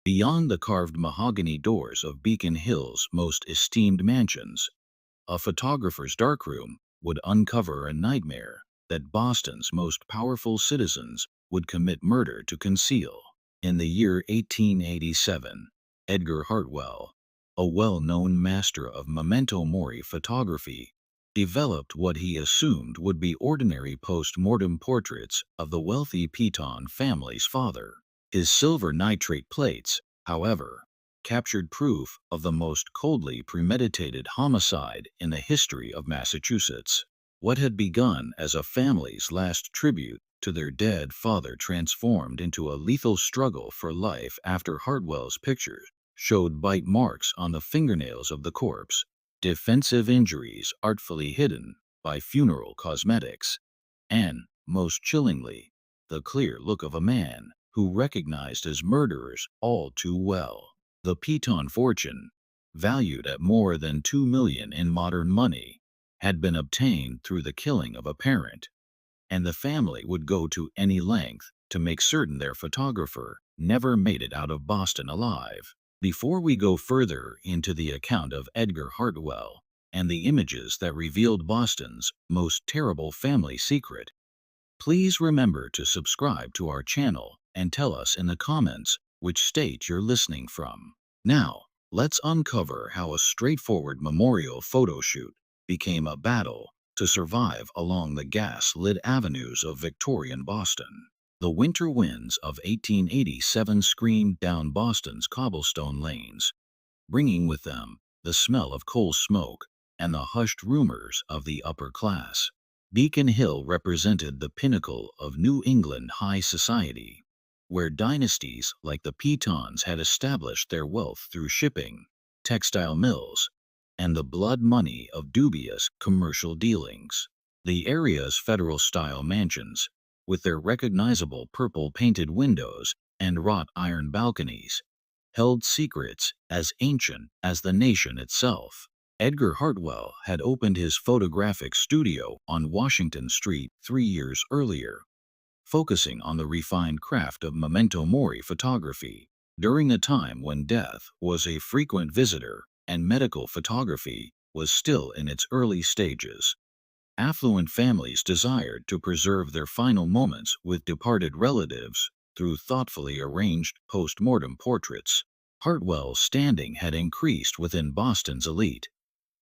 Beyond the carved mahogany doors of Beacon Hill's most esteemed mansions, a photographer's darkroom would uncover a nightmare that Boston's most powerful citizens would commit murder to conceal. In the year 1887, Edgar Hartwell, a well-known master of Memento Mori photography, developed what he assumed would be ordinary post-mortem portraits of the wealthy Piton family's father. His silver nitrate plates, however, captured proof of the most coldly premeditated homicide in the history of Massachusetts. What had begun as a family's last tribute to their dead father transformed into a lethal struggle for life after Hartwell's pictures showed bite marks on the fingernails of the corpse, defensive injuries artfully hidden by funeral cosmetics, and, most chillingly, the clear look of a man who recognized his murderers all too well. The Piton fortune, valued at more than $2 million in modern money, had been obtained through the killing of a parent, and the family would go to any length to make certain their photographer never made it out of Boston alive. Before we go further into the account of Edgar Hartwell and the images that revealed Boston's most terrible family secret, please remember to subscribe to our channel and tell us in the comments which state you're listening from. Now, let's uncover how a straightforward memorial photo shoot became a battle to survive along the gas-lit avenues of Victorian Boston. The winter winds of 1887 screamed down Boston's cobblestone lanes, bringing with them the smell of coal smoke and the hushed rumors of the upper class. Beacon Hill represented the pinnacle of New England high society, where dynasties like the Pitons had established their wealth through shipping, textile mills, and the blood money of dubious commercial dealings. The area's federal-style mansions, with their recognizable purple-painted windows and wrought iron balconies, held secrets as ancient as the nation itself. Edgar Hartwell had opened his photographic studio on Washington Street 3 years earlier, focusing on the refined craft of Memento Mori photography. During a time when death was a frequent visitor and medical photography was still in its early stages, affluent families desired to preserve their final moments with departed relatives through thoughtfully arranged post-mortem portraits. Hartwell's standing had increased within Boston's elite,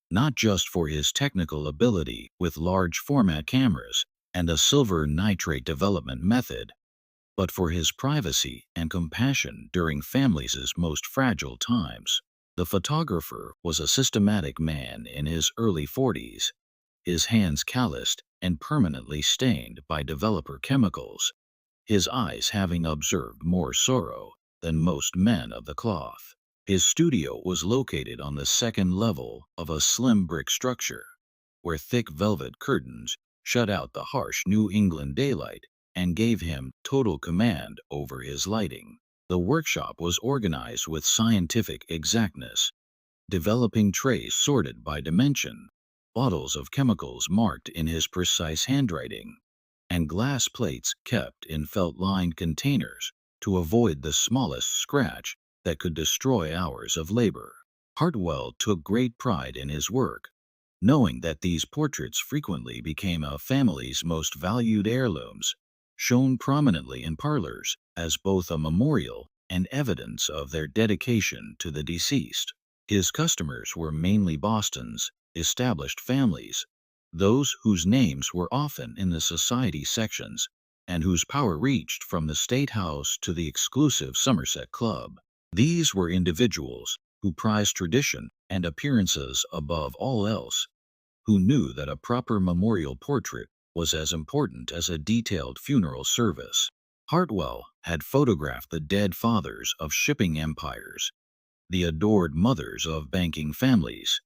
not just for his technical ability with large format cameras and a silver nitrate development method, but for his privacy and compassion during families' most fragile times. The photographer was a systematic man in his early 40s, his hands calloused and permanently stained by developer chemicals, his eyes having observed more sorrow than most men of the cloth. His studio was located on the second level of a slim brick structure, where thick velvet curtains shut out the harsh New England daylight and gave him total command over his lighting. The workshop was organized with scientific exactness, developing trays sorted by dimension, bottles of chemicals marked in his precise handwriting, and glass plates kept in felt-lined containers to avoid the smallest scratch that could destroy hours of labor. Hartwell took great pride in his work, knowing that these portraits frequently became a family's most valued heirlooms, shown prominently in parlors as both a memorial and evidence of their dedication to the deceased. His customers were mainly Boston's established families, those whose names were often in the society sections and whose power reached from the State House to the exclusive Somerset Club. These were individuals who prized tradition and appearances above all else, who knew that a proper memorial portrait was as important as a detailed funeral service. Hartwell had photographed the dead fathers of shipping empires, the adored mothers of banking families,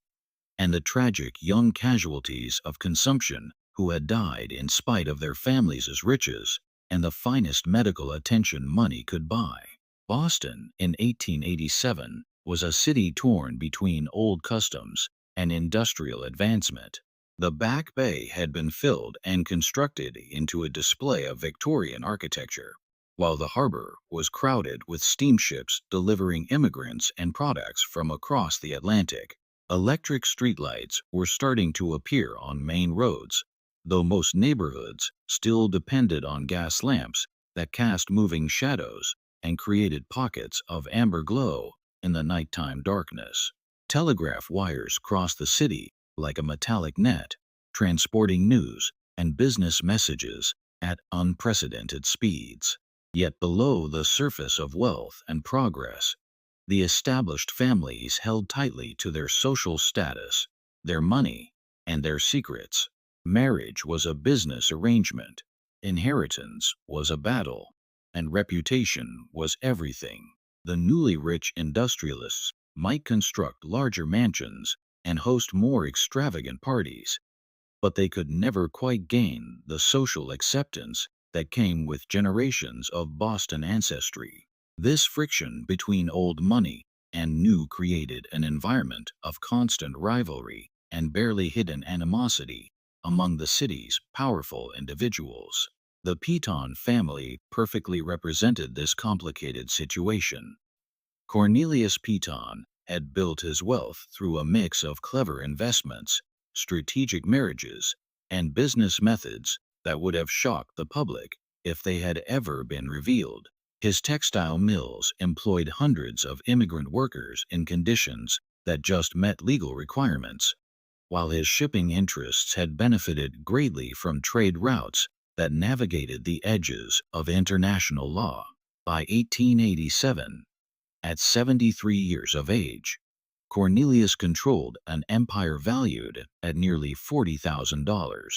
and the tragic young casualties of consumption who had died in spite of their families' riches and the finest medical attention money could buy. Boston, in 1887, was a city torn between old customs and industrial advancement. The Back Bay had been filled and constructed into a display of Victorian architecture, while the harbor was crowded with steamships delivering immigrants and products from across the Atlantic. Electric streetlights were starting to appear on main roads, though most neighborhoods still depended on gas lamps that cast moving shadows and created pockets of amber glow in the nighttime darkness. Telegraph wires crossed the city like a metallic net, transporting news and business messages at unprecedented speeds. Yet below the surface of wealth and progress, the established families held tightly to their social status, their money, and their secrets. Marriage was a business arrangement, inheritance was a battle, and reputation was everything. The newly rich industrialists might construct larger mansions and host more extravagant parties, but they could never quite gain the social acceptance that came with generations of Boston ancestry. This friction between old money and new created an environment of constant rivalry and barely hidden animosity among the city's powerful individuals. The Piton family perfectly represented this complicated situation. Cornelius Piton had built his wealth through a mix of clever investments, strategic marriages, and business methods that would have shocked the public if they had ever been revealed. His textile mills employed hundreds of immigrant workers in conditions that just met legal requirements, while his shipping interests had benefited greatly from trade routes that navigated the edges of international law. By 1887, at 73 years of age, Cornelius controlled an empire valued at nearly $40,000,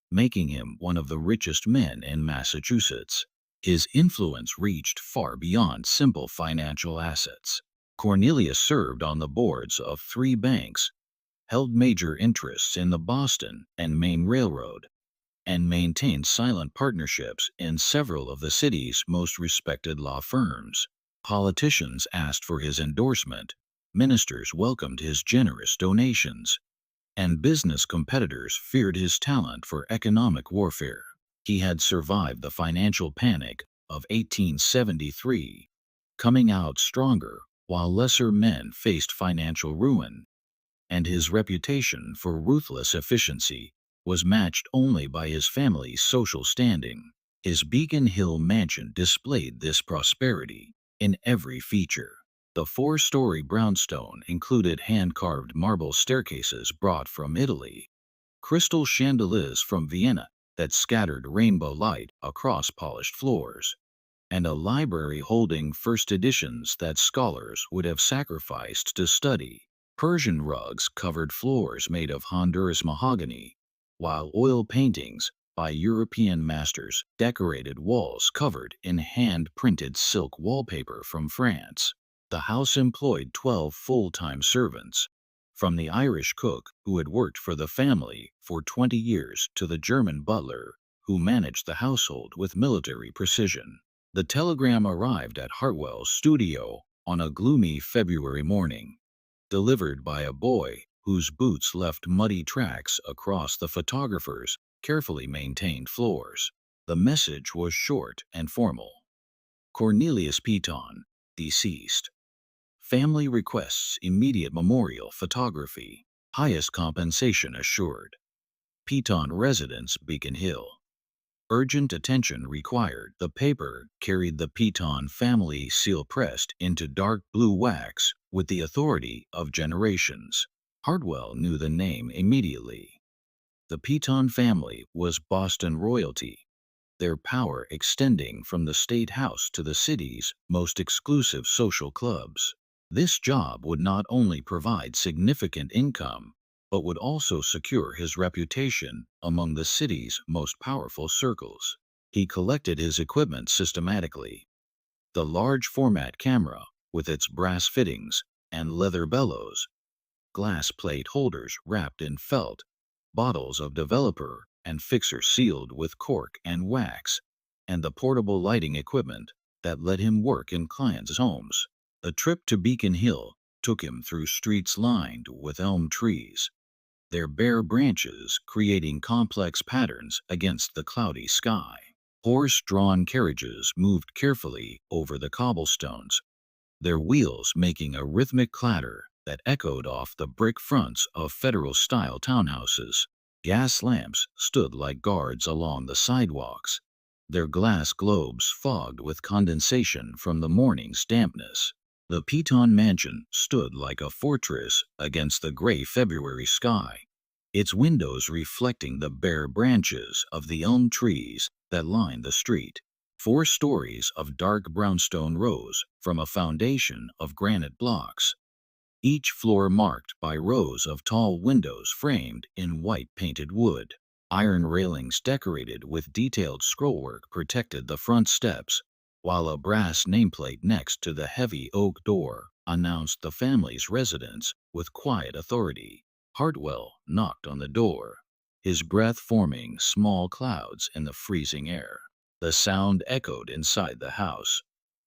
making him one of the richest men in Massachusetts. His influence reached far beyond simple financial assets. Cornelius served on the boards of 3 banks, held major interests in the Boston and Maine Railroad, and maintained silent partnerships in several of the city's most respected law firms. Politicians asked for his endorsement, ministers welcomed his generous donations, and business competitors feared his talent for economic warfare. He had survived the financial panic of 1873, coming out stronger while lesser men faced financial ruin, and his reputation for ruthless efficiency was matched only by his family's social standing. His Beacon Hill mansion displayed this prosperity in every feature. The 4-story brownstone included hand-carved marble staircases brought from Italy, crystal chandeliers from Vienna that scattered rainbow light across polished floors, and a library holding first editions that scholars would have sacrificed to study. Persian rugs covered floors made of Honduras mahogany, while oil paintings by European masters decorated walls covered in hand-printed silk wallpaper from France. The house employed 12 full-time servants, from the Irish cook who had worked for the family for 20 years to the German butler who managed the household with military precision. The telegram arrived at Hartwell's studio on a gloomy February morning, delivered by a boy whose boots left muddy tracks across the photographer's carefully maintained floors. The message was short and formal. Cornelius Piton, deceased. Family requests immediate memorial photography. Highest compensation assured. Piton residence, Beacon Hill. Urgent attention required. The paper carried the Piton family seal pressed into dark blue wax with the authority of generations. Hartwell knew the name immediately. The Piton family was Boston royalty, their power extending from the State House to the city's most exclusive social clubs. This job would not only provide significant income, but would also secure his reputation among the city's most powerful circles. He collected his equipment systematically. The large format camera, with its brass fittings and leather bellows, glass plate holders wrapped in felt, bottles of developer and fixer sealed with cork and wax, and the portable lighting equipment that let him work in clients' homes. A trip to Beacon Hill took him through streets lined with elm trees, their bare branches creating complex patterns against the cloudy sky. Horse-drawn carriages moved carefully over the cobblestones, their wheels making a rhythmic clatter that echoed off the brick fronts of Federal-style townhouses. Gas lamps stood like guards along the sidewalks, their glass globes fogged with condensation from the morning's dampness. The Piton mansion stood like a fortress against the gray February sky, its windows reflecting the bare branches of the elm trees that lined the street. 4 stories of dark brownstone rose from a foundation of granite blocks, each floor marked by rows of tall windows framed in white painted wood. Iron railings decorated with detailed scrollwork protected the front steps, while a brass nameplate next to the heavy oak door announced the family's residence with quiet authority. Hartwell knocked on the door, his breath forming small clouds in the freezing air. The sound echoed inside the house,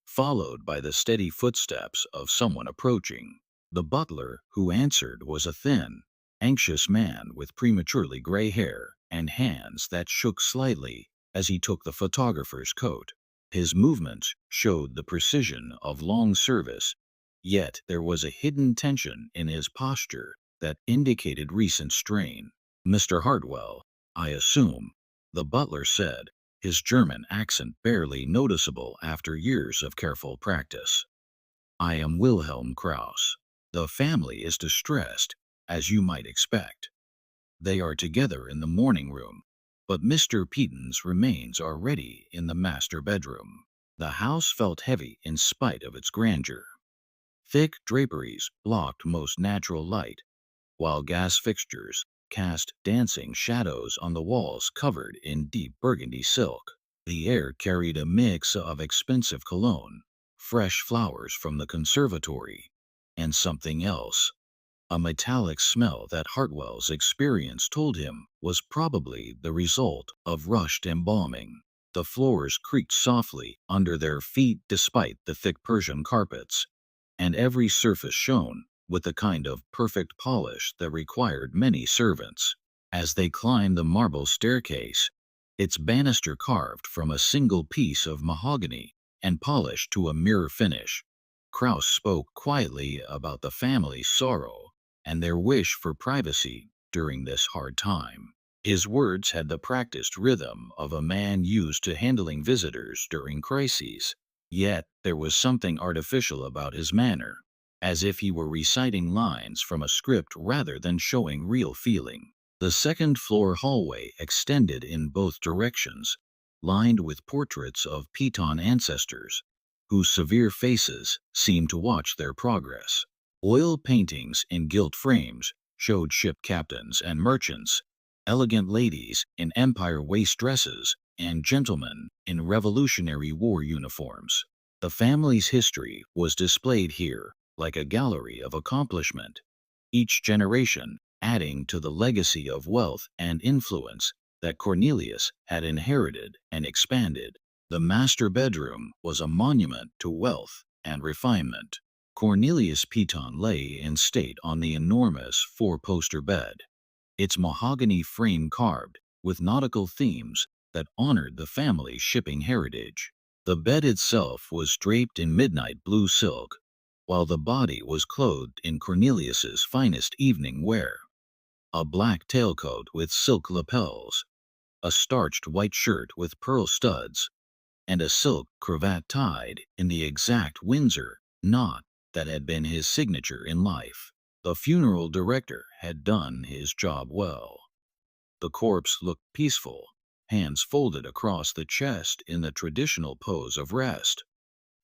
followed by the steady footsteps of someone approaching. The butler who answered was a thin, anxious man with prematurely gray hair and hands that shook slightly as he took the photographer's coat. His movements showed the precision of long service, yet there was a hidden tension in his posture that indicated recent strain. "Mr. Hartwell, I assume," the butler said, his German accent barely noticeable after years of careful practice. "I am Wilhelm Kraus. The family is distressed, as you might expect. They are together in the morning room, but Mr. Peaton's remains are ready in the master bedroom." The house felt heavy in spite of its grandeur. Thick draperies blocked most natural light, while gas fixtures cast dancing shadows on the walls covered in deep burgundy silk. The air carried a mix of expensive cologne, fresh flowers from the conservatory, and something else, a metallic smell that Hartwell's experience told him was probably the result of rushed embalming. The floors creaked softly under their feet despite the thick Persian carpets, and every surface shone with the kind of perfect polish that required many servants. As they climbed the marble staircase, its banister carved from a single piece of mahogany and polished to a mirror finish, Kraus spoke quietly about the family's sorrow and their wish for privacy during this hard time. His words had the practiced rhythm of a man used to handling visitors during crises, yet there was something artificial about his manner, as if he were reciting lines from a script rather than showing real feeling. The second-floor hallway extended in both directions, lined with portraits of Piton ancestors, whose severe faces seemed to watch their progress. Oil paintings in gilt frames showed ship captains and merchants, elegant ladies in Empire waist dresses, and gentlemen in Revolutionary War uniforms. The family's history was displayed here like a gallery of accomplishment, each generation adding to the legacy of wealth and influence that Cornelius had inherited and expanded. The master bedroom was a monument to wealth and refinement. Cornelius Piton lay in state on the enormous 4-poster bed, its mahogany frame carved with nautical themes that honored the family's shipping heritage. The bed itself was draped in midnight blue silk, while the body was clothed in Cornelius's finest evening wear, a black tailcoat with silk lapels, a starched white shirt with pearl studs, and a silk cravat tied in the exact Windsor knot that had been his signature in life. The funeral director had done his job well. The corpse looked peaceful, hands folded across the chest in the traditional pose of rest,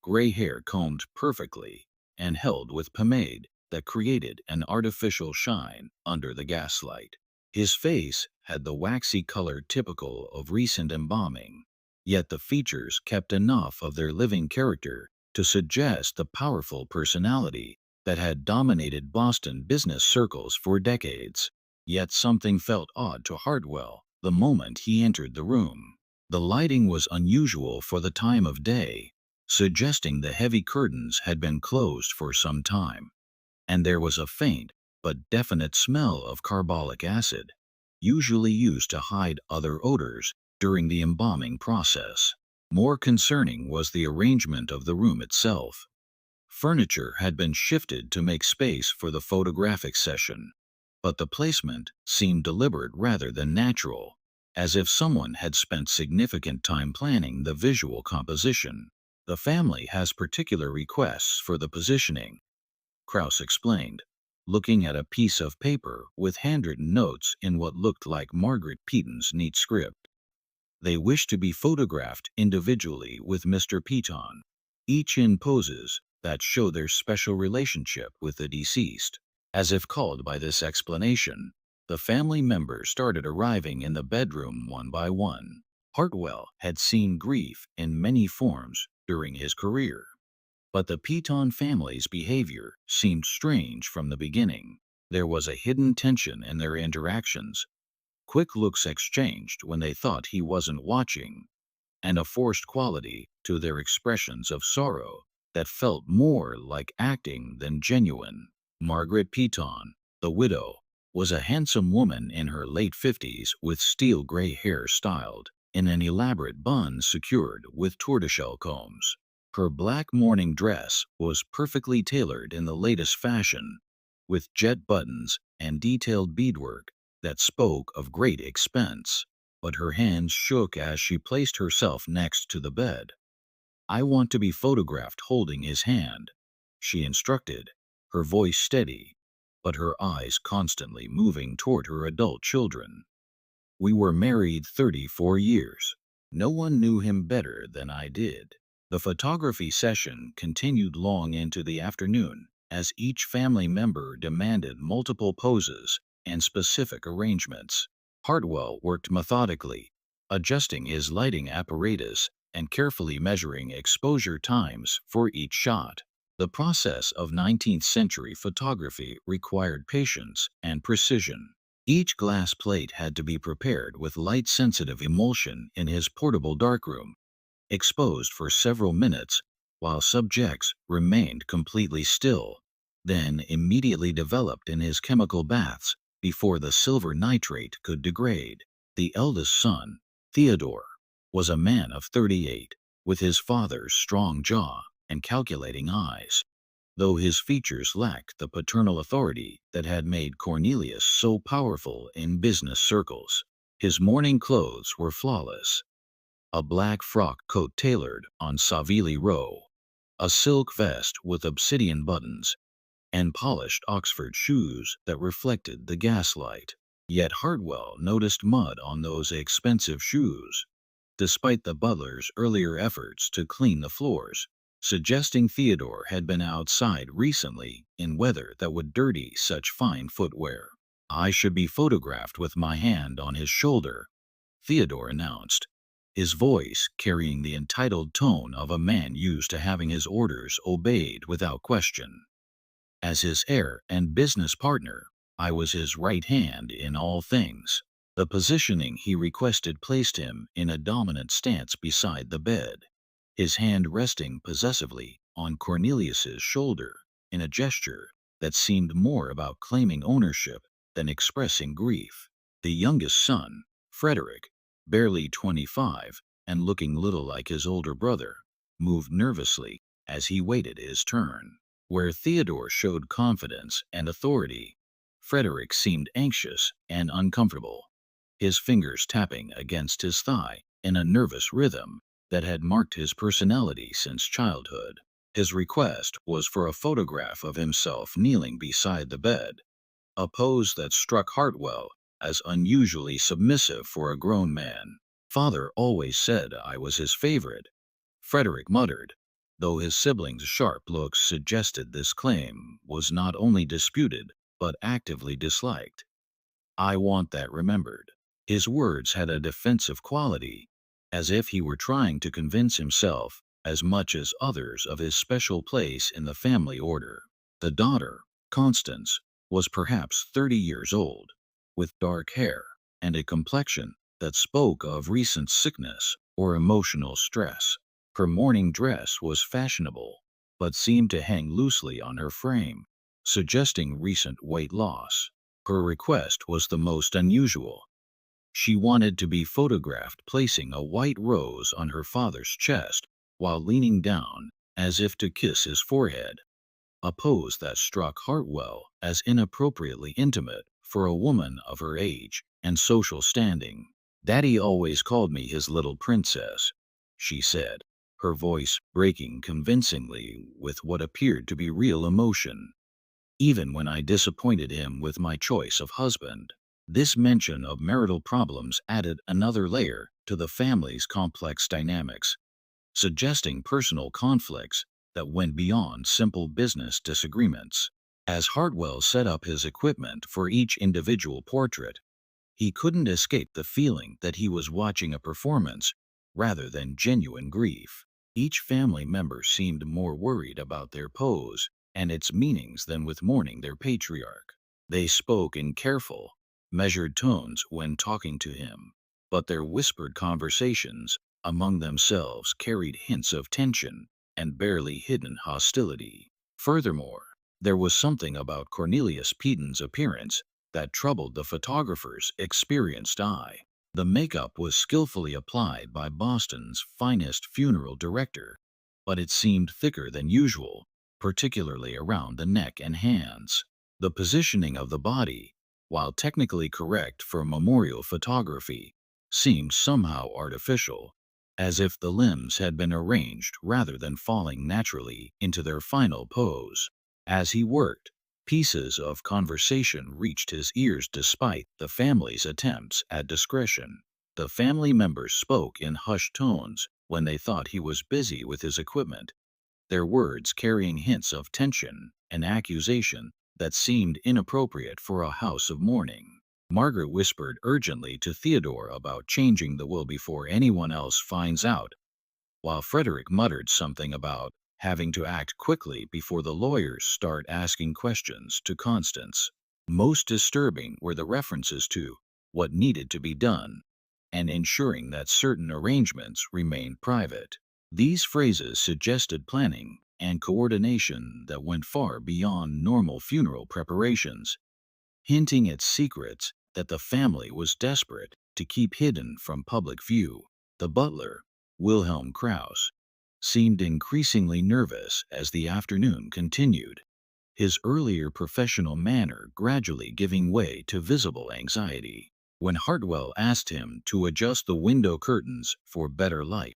gray hair combed perfectly and held with pomade that created an artificial shine under the gaslight. His face had the waxy color typical of recent embalming, yet the features kept enough of their living character to suggest the powerful personality that had dominated Boston business circles for decades. Yet something felt odd to Hartwell the moment he entered the room. The lighting was unusual for the time of day, suggesting the heavy curtains had been closed for some time, and there was a faint but definite smell of carbolic acid, usually used to hide other odors during the embalming process. More concerning was the arrangement of the room itself. Furniture had been shifted to make space for the photographic session, but the placement seemed deliberate rather than natural, as if someone had spent significant time planning the visual composition. The family has particular requests for the positioning, Krauss explained, looking at a piece of paper with handwritten notes in what looked like Margaret Peaton's neat script. They wish to be photographed individually with Mr. Peaton, each in poses that show their special relationship with the deceased. As if called by this explanation, the family members started arriving in the bedroom one by one. Hartwell had seen grief in many forms during his career, but the Peaton family's behavior seemed strange from the beginning. There was a hidden tension in their interactions, quick looks exchanged when they thought he wasn't watching, and a forced quality to their expressions of sorrow that felt more like acting than genuine. Margaret Peaton, the widow, was a handsome woman in her late 50s with steel gray hair styled in an elaborate bun secured with tortoiseshell combs. Her black mourning dress was perfectly tailored in the latest fashion, with jet buttons and detailed beadwork that spoke of great expense, but her hands shook as she placed herself next to the bed. "I want to be photographed holding his hand," she instructed, her voice steady, but her eyes constantly moving toward her adult children. "We were married 34 years. No one knew him better than I did." The photography session continued long into the afternoon, as each family member demanded multiple poses and specific arrangements. Hartwell worked methodically, adjusting his lighting apparatus and carefully measuring exposure times for each shot. The process of 19th century photography required patience and precision. Each glass plate had to be prepared with light-sensitive emulsion in his portable darkroom, exposed for several minutes while subjects remained completely still, then immediately developed in his chemical baths before the silver nitrate could degrade. The eldest son, Theodore, was a man of 38, with his father's strong jaw and calculating eyes, though his features lacked the paternal authority that had made Cornelius so powerful in business circles. His mourning clothes were flawless: a black frock coat tailored on Savili Row, a silk vest with obsidian buttons, and polished Oxford shoes that reflected the gaslight. Yet Hartwell noticed mud on those expensive shoes, despite the butler's earlier efforts to clean the floors, suggesting Theodore had been outside recently in weather that would dirty such fine footwear. "I should be photographed with my hand on his shoulder," Theodore announced, his voice carrying the entitled tone of a man used to having his orders obeyed without question. As his heir and business partner, I was his right hand in all things. The positioning he requested placed him in a dominant stance beside the bed, his hand resting possessively on Cornelius's shoulder in a gesture that seemed more about claiming ownership than expressing grief. The youngest son, Frederick, barely 25 and looking little like his older brother, moved nervously as he waited his turn. Where Theodore showed confidence and authority, Frederick seemed anxious and uncomfortable, his fingers tapping against his thigh in a nervous rhythm that had marked his personality since childhood. His request was for a photograph of himself kneeling beside the bed, a pose that struck Hartwell as unusually submissive for a grown man. "Father always said I was his favorite," Frederick muttered, though his siblings' sharp looks suggested this claim was not only disputed but actively disliked. "I want that remembered." His words had a defensive quality, as if he were trying to convince himself as much as others of his special place in the family order. The daughter, Constance, was perhaps 30 years old, with dark hair and a complexion that spoke of recent sickness or emotional stress. Her mourning dress was fashionable, but seemed to hang loosely on her frame, suggesting recent weight loss. Her request was the most unusual. She wanted to be photographed placing a white rose on her father's chest while leaning down as if to kiss his forehead, a pose that struck Hartwell as inappropriately intimate for a woman of her age and social standing. "Daddy always called me his little princess," she said, her voice breaking convincingly with what appeared to be real emotion. "Even when I disappointed him with my choice of husband." This mention of marital problems added another layer to the family's complex dynamics, suggesting personal conflicts that went beyond simple business disagreements. As Hartwell set up his equipment for each individual portrait, he couldn't escape the feeling that he was watching a performance rather than genuine grief. Each family member seemed more worried about their pose and its meanings than with mourning their patriarch. They spoke in careful, measured tones when talking to him, but their whispered conversations among themselves carried hints of tension and barely hidden hostility. Furthermore, there was something about Cornelius Peden appearance that troubled the photographer's experienced eye. The makeup was skillfully applied by Boston's finest funeral director, but it seemed thicker than usual, particularly around the neck and hands. The positioning of the body, while technically correct for memorial photography, seemed somehow artificial, as if the limbs had been arranged rather than falling naturally into their final pose. As he worked, pieces of conversation reached his ears despite the family's attempts at discretion. The family members spoke in hushed tones when they thought he was busy with his equipment, their words carrying hints of tension and accusation that seemed inappropriate for a house of mourning. Margaret whispered urgently to Theodore about changing the will before anyone else finds out, while Frederick muttered something about having to act quickly before the lawyers start asking questions to Constance. Most disturbing were the references to what needed to be done and ensuring that certain arrangements remained private. These phrases suggested planning and coordination that went far beyond normal funeral preparations, hinting at secrets that the family was desperate to keep hidden from public view. The butler, Wilhelm Krauss, seemed increasingly nervous as the afternoon continued, his earlier professional manner gradually giving way to visible anxiety. When Hartwell asked him to adjust the window curtains for better light,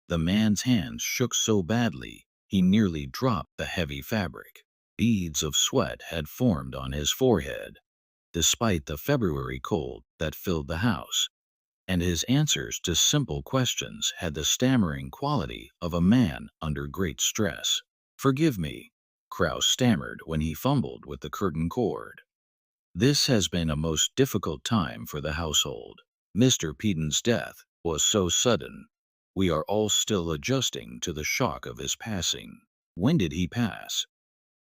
the man's hands shook so badly he nearly dropped the heavy fabric. Beads of sweat had formed on his forehead, despite the February cold that filled the house, and his answers to simple questions had the stammering quality of a man under great stress. "Forgive me," Krauss stammered when he fumbled with the curtain cord. "This has been a most difficult time for the household. Mr. Peden's death was so sudden. We are all still adjusting to the shock of his passing." "When did he pass?"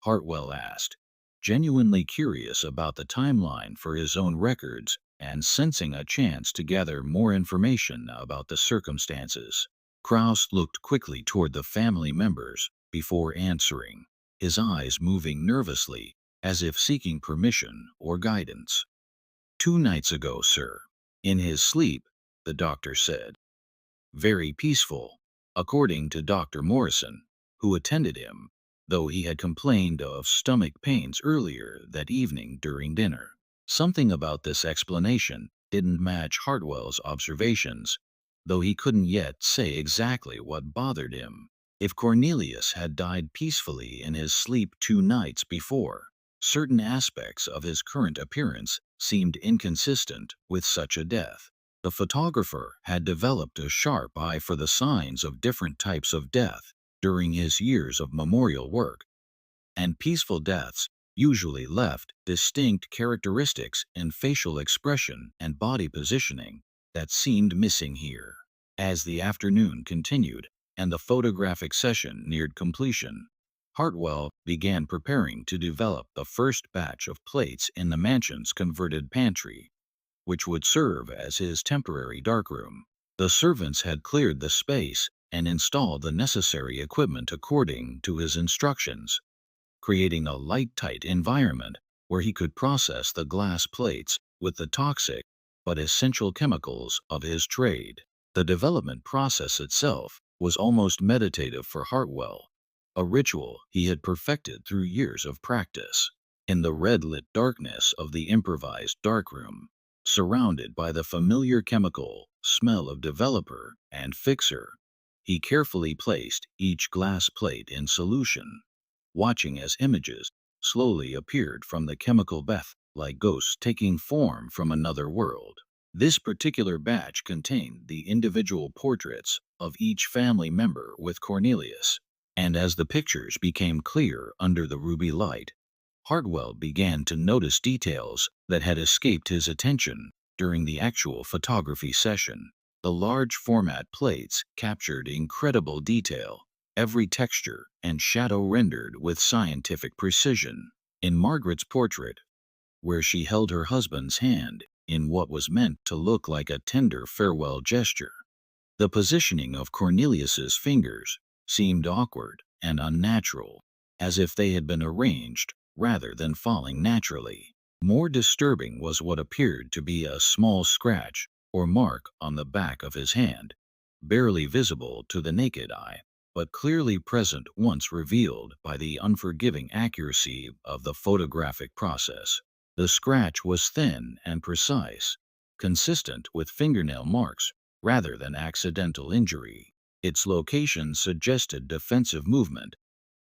Hartwell asked, genuinely curious about the timeline for his own records and sensing a chance to gather more information about the circumstances. Krauss looked quickly toward the family members before answering, his eyes moving nervously as if seeking permission or guidance. "2 nights ago, sir. In his sleep," the doctor said. "Very peaceful, according to Dr. Morrison, who attended him, though he had complained of stomach pains earlier that evening during dinner." Something about this explanation didn't match Hartwell's observations, though he couldn't yet say exactly what bothered him. If Cornelius had died peacefully in his sleep 2 nights before, certain aspects of his current appearance seemed inconsistent with such a death. The photographer had developed a sharp eye for the signs of different types of death during his years of memorial work, and peaceful deaths usually left distinct characteristics in facial expression and body positioning that seemed missing here. As the afternoon continued and the photographic session neared completion, Hartwell began preparing to develop the first batch of plates in the mansion's converted pantry, which would serve as his temporary darkroom. The servants had cleared the space and installed the necessary equipment according to his instructions, creating a light-tight environment where he could process the glass plates with the toxic but essential chemicals of his trade. The development process itself was almost meditative for Hartwell, a ritual he had perfected through years of practice. In the red-lit darkness of the improvised darkroom, surrounded by the familiar chemical smell of developer and fixer, he carefully placed each glass plate in solution, watching as images slowly appeared from the chemical bath like ghosts taking form from another world. This particular batch contained the individual portraits of each family member with Cornelius, and as the pictures became clear under the ruby light, Hartwell began to notice details that had escaped his attention during the actual photography session. The large format plates captured incredible detail, every texture and shadow rendered with scientific precision. In Margaret's portrait, where she held her husband's hand in what was meant to look like a tender farewell gesture, the positioning of Cornelius's fingers seemed awkward and unnatural, as if they had been arranged rather than falling naturally. More disturbing was what appeared to be a small scratch or mark on the back of his hand, barely visible to the naked eye, but clearly present once revealed by the unforgiving accuracy of the photographic process. The scratch was thin and precise, consistent with fingernail marks rather than accidental injury. Its location suggested defensive movement,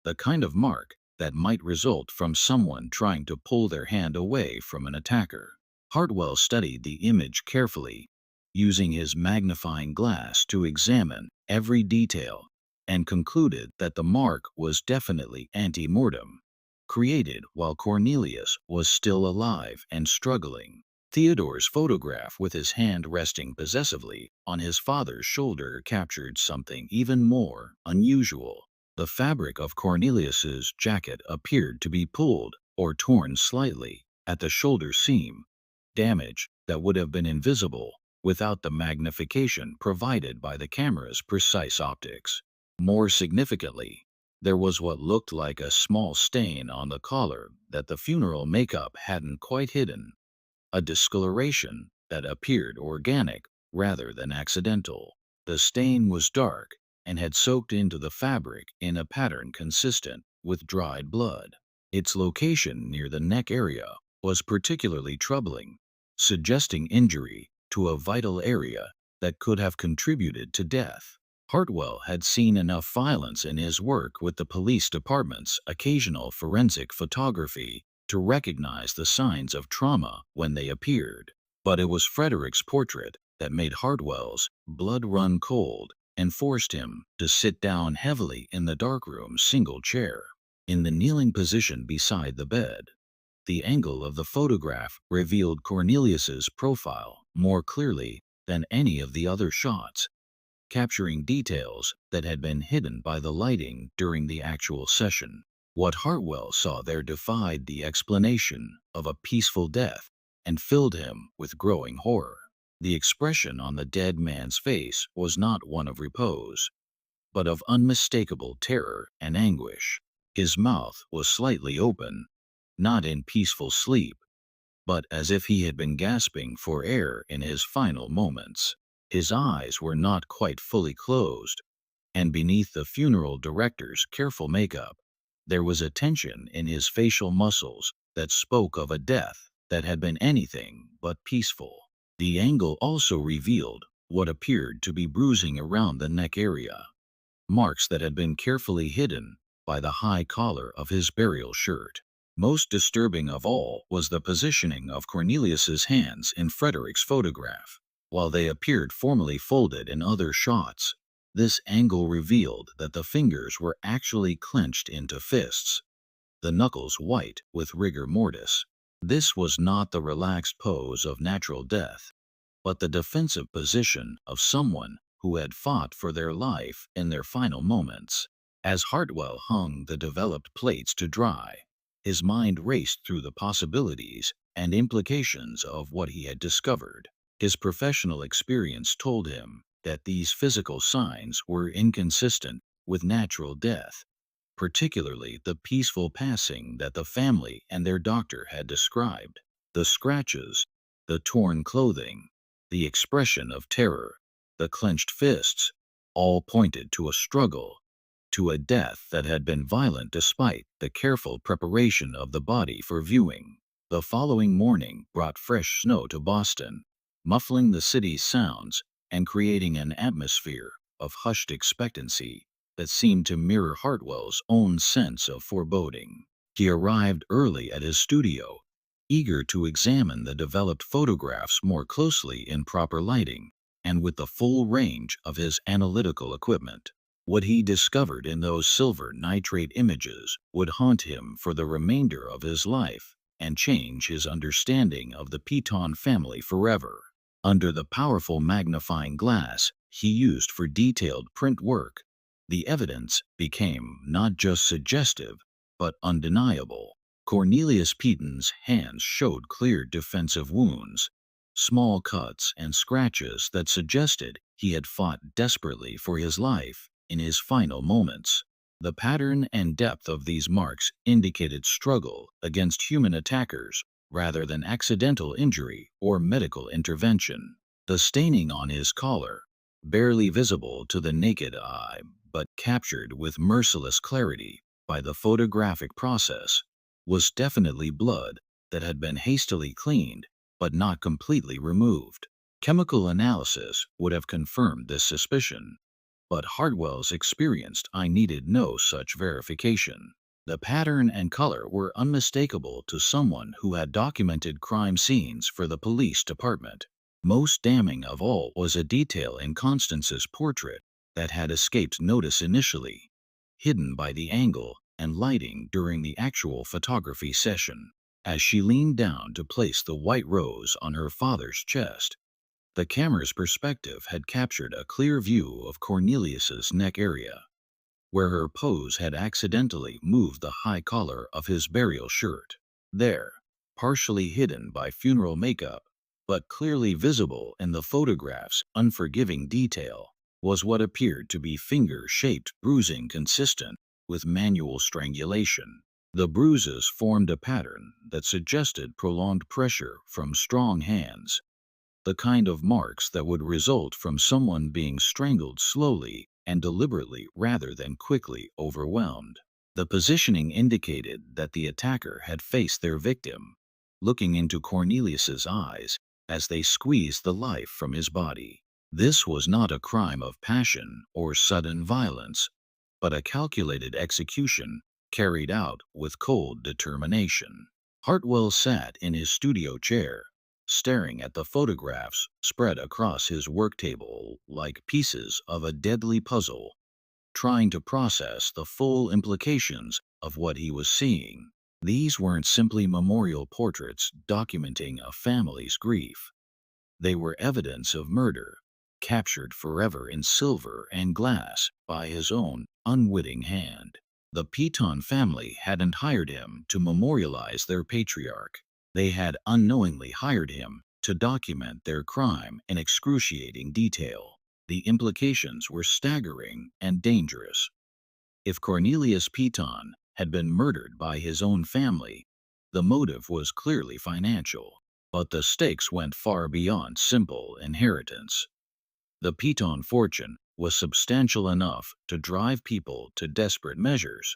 the kind of mark that might result from someone trying to pull their hand away from an attacker. Hartwell studied the image carefully, using his magnifying glass to examine every detail, and concluded that the mark was definitely ante-mortem, created while Cornelius was still alive and struggling. Theodore's photograph with his hand resting possessively on his father's shoulder captured something even more unusual. The fabric of Cornelius's jacket appeared to be pulled or torn slightly at the shoulder seam, damage that would have been invisible without the magnification provided by the camera's precise optics. More significantly, there was what looked like a small stain on the collar that the funeral makeup hadn't quite hidden, a discoloration that appeared organic rather than accidental. The stain was dark and had soaked into the fabric in a pattern consistent with dried blood. Its location near the neck area was particularly troubling, suggesting injury to a vital area that could have contributed to death. Hartwell had seen enough violence in his work with the police department's occasional forensic photography to recognize the signs of trauma when they appeared. But it was Frederick's portrait that made Hartwell's blood run cold and forced him to sit down heavily in the darkroom's single chair. In the kneeling position beside the bed, the angle of the photograph revealed Cornelius's profile more clearly than any of the other shots, capturing details that had been hidden by the lighting during the actual session. What Hartwell saw there defied the explanation of a peaceful death and filled him with growing horror. The expression on the dead man's face was not one of repose, but of unmistakable terror and anguish. His mouth was slightly open, not in peaceful sleep, but as if he had been gasping for air in his final moments. His eyes were not quite fully closed, and beneath the funeral director's careful makeup, there was a tension in his facial muscles that spoke of a death that had been anything but peaceful. The angle also revealed what appeared to be bruising around the neck area, marks that had been carefully hidden by the high collar of his burial shirt. Most disturbing of all was the positioning of Cornelius's hands in Frederick's photograph. While they appeared formally folded in other shots, this angle revealed that the fingers were actually clenched into fists, the knuckles white with rigor mortis. This was not the relaxed pose of natural death, but the defensive position of someone who had fought for their life in their final moments. As Hartwell hung the developed plates to dry, his mind raced through the possibilities and implications of what he had discovered. His professional experience told him that these physical signs were inconsistent with natural death, particularly the peaceful passing that the family and their doctor had described. The scratches, The torn clothing, the expression of terror, the clenched fists, all pointed to a struggle, to a death that had been violent despite the careful preparation of the body for viewing. The following morning brought fresh snow to Boston, muffling the city's sounds and creating an atmosphere of hushed expectancy that seemed to mirror Hartwell's own sense of foreboding. He arrived early at his studio, eager to examine the developed photographs more closely in proper lighting and with the full range of his analytical equipment. What he discovered in those silver nitrate images would haunt him for the remainder of his life and change his understanding of the Piton family forever. Under the powerful magnifying glass he used for detailed print work, the evidence became not just suggestive, but undeniable. Cornelius Piton's hands showed clear defensive wounds, small cuts and scratches that suggested he had fought desperately for his life in his final moments. The pattern and depth of these marks indicated struggle against human attackers rather than accidental injury or medical intervention. The staining on his collar, barely visible to the naked eye but captured with merciless clarity by the photographic process, was definitely blood that had been hastily cleaned but not completely removed. Chemical analysis would have confirmed this suspicion, but Hardwell's experienced eye needed no such verification. The pattern and color were unmistakable to someone who had documented crime scenes for the police department. Most damning of all was a detail in Constance's portrait that had escaped notice initially, hidden by the angle and lighting during the actual photography session. As she leaned down to place the white rose on her father's chest, the camera's perspective had captured a clear view of Cornelius's neck area, where her pose had accidentally moved the high collar of his burial shirt. There, partially hidden by funeral makeup, but clearly visible in the photograph's unforgiving detail, was what appeared to be finger-shaped bruising consistent with manual strangulation. The bruises formed a pattern that suggested prolonged pressure from strong hands, the kind of marks that would result from someone being strangled slowly and deliberately rather than quickly overwhelmed. The positioning indicated that the attacker had faced their victim, looking into Cornelius's eyes as they squeezed the life from his body. This was not a crime of passion or sudden violence, but a calculated execution carried out with cold determination. Hartwell sat in his studio chair, staring at the photographs spread across his work table like pieces of a deadly puzzle, trying to process the full implications of what he was seeing. These weren't simply memorial portraits documenting a family's grief. They were evidence of murder, captured forever in silver and glass by his own unwitting hand. The Piton family hadn't hired him to memorialize their patriarch. They had unknowingly hired him to document their crime in excruciating detail. The implications were staggering and dangerous. If Cornelius Piton had been murdered by his own family, the motive was clearly financial. But the stakes went far beyond simple inheritance. The Piton fortune was substantial enough to drive people to desperate measures,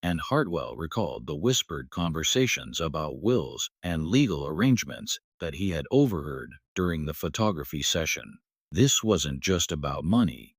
and Hartwell recalled the whispered conversations about wills and legal arrangements that he had overheard during the photography session. This wasn't just about money.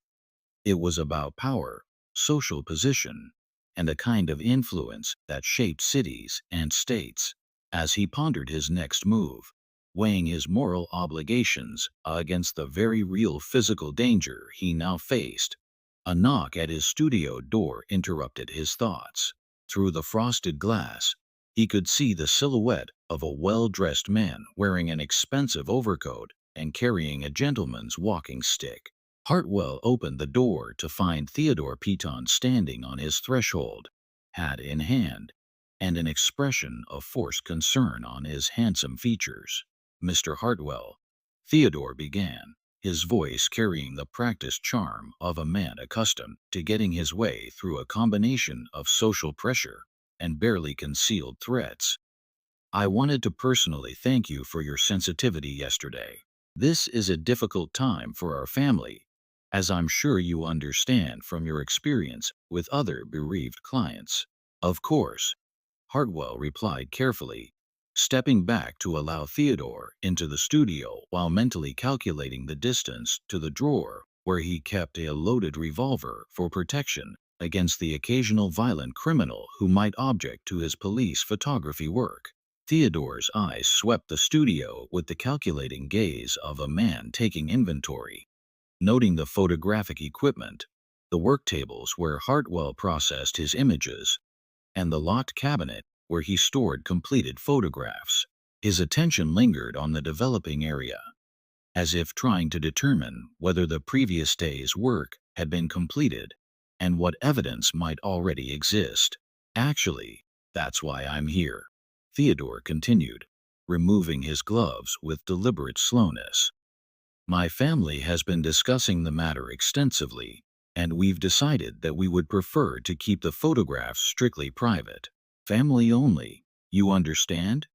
It was about power, social position, and a kind of influence that shaped cities and states. As he pondered his next move, weighing his moral obligations against the very real physical danger he now faced, a knock at his studio door interrupted his thoughts. Through the frosted glass, he could see the silhouette of a well-dressed man wearing an expensive overcoat and carrying a gentleman's walking stick. Hartwell opened the door to find Theodore Piton standing on his threshold, hat in hand, and an expression of forced concern on his handsome features. "Mr. Hartwell," Theodore began, his voice carrying the practiced charm of a man accustomed to getting his way through a combination of social pressure and barely concealed threats. I wanted to personally thank you for your sensitivity yesterday. This is a difficult time for our family, as I'm sure you understand from your experience with other bereaved clients. Of course, Hartwell replied carefully, stepping back to allow Theodore into the studio while mentally calculating the distance to the drawer where he kept a loaded revolver for protection against the occasional violent criminal who might object to his police photography work. Theodore's eyes swept the studio with the calculating gaze of a man taking inventory, noting the photographic equipment, the work tables where Hartwell processed his images, and the locked cabinet where he stored completed photographs. His attention lingered on the developing area, as if trying to determine whether the previous day's work had been completed and what evidence might already exist. Actually, that's why I'm here, Theodore continued, removing his gloves with deliberate slowness. My family has been discussing the matter extensively, and we've decided that we would prefer to keep the photographs strictly private. Family only, you understand?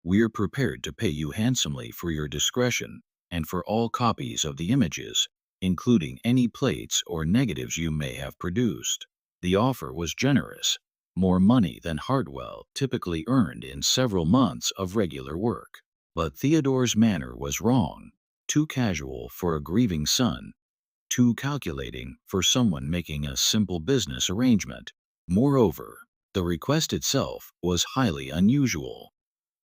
We're prepared to pay you handsomely for your discretion and for all copies of the images, including any plates or negatives you may have produced. The offer was generous, more money than Hartwell typically earned in several months of regular work. But Theodore's manner was wrong, too casual for a grieving son, too calculating for someone making a simple business arrangement. Moreover, the request itself was highly unusual.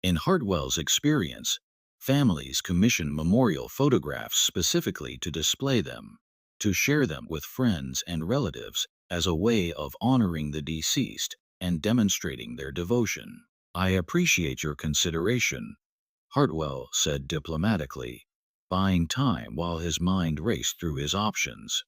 In Hartwell's experience, families commission memorial photographs specifically to display them, to share them with friends and relatives as a way of honoring the deceased and demonstrating their devotion. I appreciate your consideration, Hartwell said diplomatically, buying time while his mind raced through his options.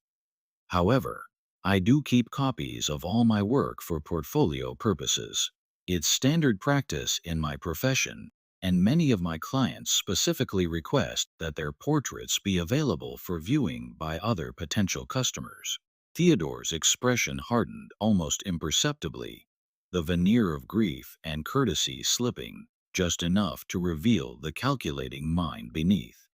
However, I do keep copies of all my work for portfolio purposes. It's standard practice in my profession, and many of my clients specifically request that their portraits be available for viewing by other potential customers. Theodore's expression hardened almost imperceptibly, the veneer of grief and courtesy slipping just enough to reveal the calculating mind beneath.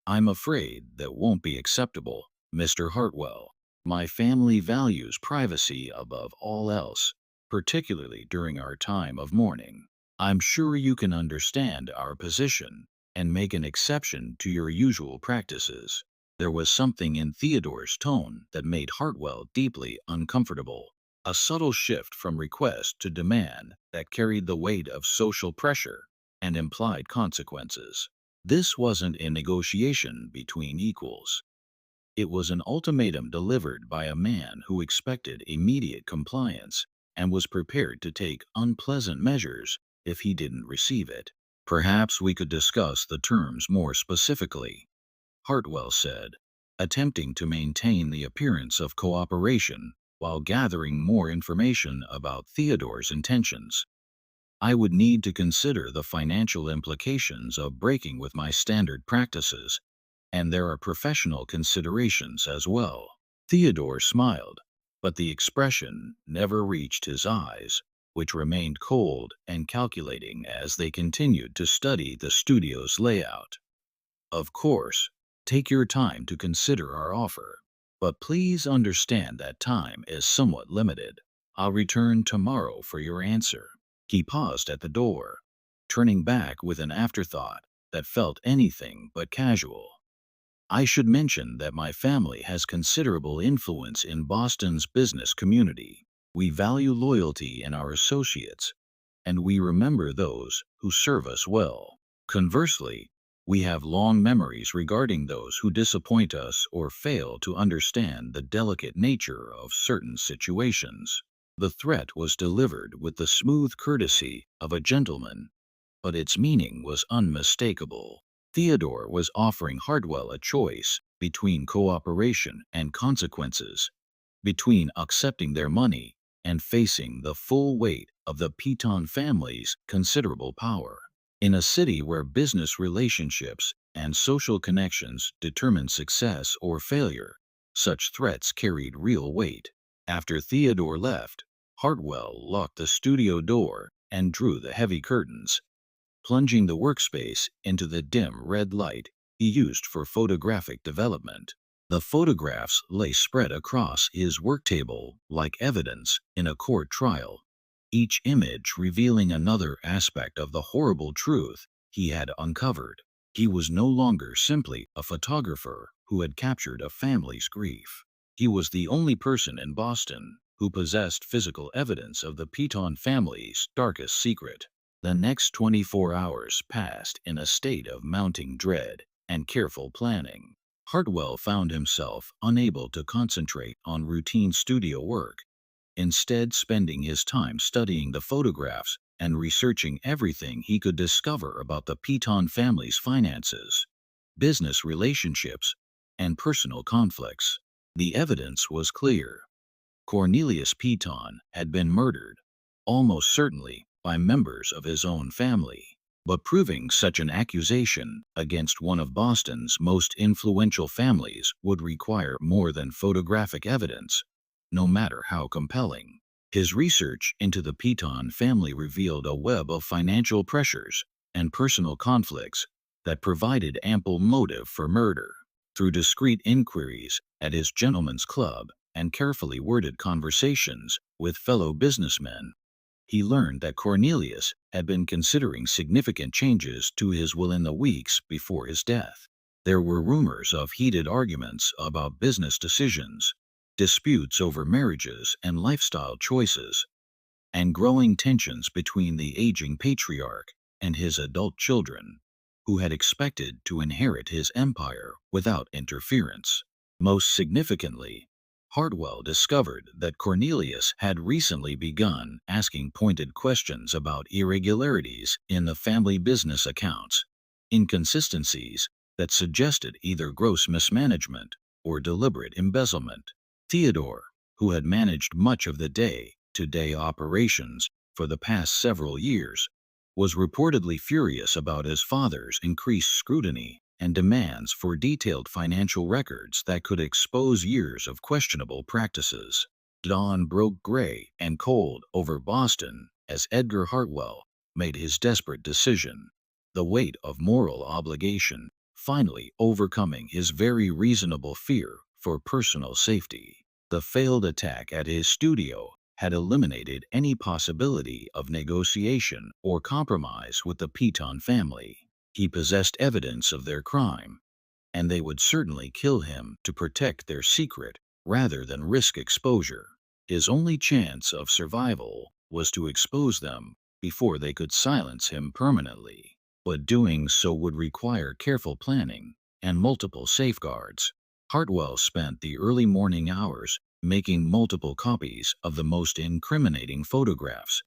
I'm afraid that won't be acceptable, Mr. Hartwell. My family values privacy above all else, particularly during our time of mourning. I'm sure you can understand our position and make an exception to your usual practices. There was something in Theodore's tone that made Hartwell deeply uncomfortable, a subtle shift from request to demand that carried the weight of social pressure and implied consequences. This wasn't a negotiation between equals. It was an ultimatum delivered by a man who expected immediate compliance and was prepared to take unpleasant measures if he didn't receive it. Perhaps we could discuss the terms more specifically, Hartwell said, attempting to maintain the appearance of cooperation while gathering more information about Theodore's intentions. I would need to consider the financial implications of breaking with my standard practices, and there are professional considerations as well. Theodore smiled, but the expression never reached his eyes, which remained cold and calculating as they continued to study the studio's layout. Of course, take your time to consider our offer, but please understand that time is somewhat limited. I'll return tomorrow for your answer. He paused at the door, turning back with an afterthought that felt anything but casual. I should mention that my family has considerable influence in Boston's business community. We value loyalty in our associates, and we remember those who serve us well. Conversely, we have long memories regarding those who disappoint us or fail to understand the delicate nature of certain situations. The threat was delivered with the smooth courtesy of a gentleman, but its meaning was unmistakable. Theodore was offering Hartwell a choice between cooperation and consequences, between accepting their money and facing the full weight of the Piton family's considerable power. In a city where business relationships and social connections determine success or failure, such threats carried real weight. After Theodore left, Hartwell locked the studio door and drew the heavy curtains, plunging the workspace into the dim red light he used for photographic development. The photographs lay spread across his work table like evidence in a court trial, each image revealing another aspect of the horrible truth he had uncovered. He was no longer simply a photographer who had captured a family's grief. He was the only person in Boston who possessed physical evidence of the Piton family's darkest secret. The next 24 hours passed in a state of mounting dread and careful planning. Hartwell found himself unable to concentrate on routine studio work, instead spending his time studying the photographs and researching everything he could discover about the Piton family's finances, business relationships, and personal conflicts. The evidence was clear. Cornelius Piton had been murdered, almost certainly by members of his own family. But proving such an accusation against one of Boston's most influential families would require more than photographic evidence, no matter how compelling. His research into the Piton family revealed a web of financial pressures and personal conflicts that provided ample motive for murder. Through discreet inquiries at his gentleman's club and carefully worded conversations with fellow businessmen, he learned that Cornelius had been considering significant changes to his will in the weeks before his death. There were rumors of heated arguments about business decisions, disputes over marriages and lifestyle choices, and growing tensions between the aging patriarch and his adult children, who had expected to inherit his empire without interference. Most significantly, Hartwell discovered that Cornelius had recently begun asking pointed questions about irregularities in the family business accounts, inconsistencies that suggested either gross mismanagement or deliberate embezzlement. Theodore, who had managed much of the day-to-day operations for the past several years, was reportedly furious about his father's increased scrutiny and demands for detailed financial records that could expose years of questionable practices. Dawn broke gray and cold over Boston as Edgar Hartwell made his desperate decision, the weight of moral obligation finally overcoming his very reasonable fear for personal safety. The failed attack at his studio had eliminated any possibility of negotiation or compromise with the Piton family. He possessed evidence of their crime, and they would certainly kill him to protect their secret rather than risk exposure. His only chance of survival was to expose them before they could silence him permanently. But doing so would require careful planning and multiple safeguards. Hartwell spent the early morning hours making multiple copies of the most incriminating photographs,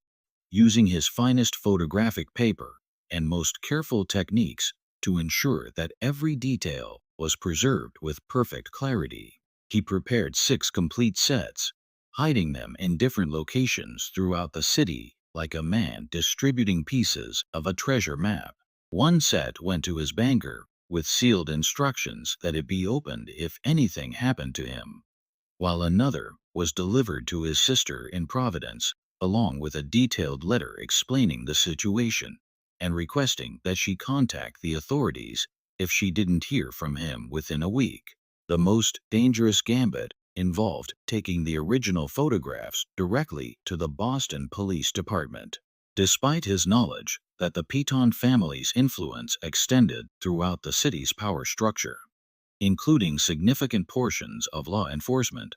using his finest photographic paper and most careful techniques to ensure that every detail was preserved with perfect clarity. He prepared 6 complete sets, hiding them in different locations throughout the city like a man distributing pieces of a treasure map. One set went to his banker with sealed instructions that it be opened if anything happened to him, while another was delivered to his sister in Providence, along with a detailed letter explaining the situation and requesting that she contact the authorities if she didn't hear from him within a week. The most dangerous gambit involved taking the original photographs directly to the Boston Police Department. Despite his knowledge that the Piton family's influence extended throughout the city's power structure, including significant portions of law enforcement,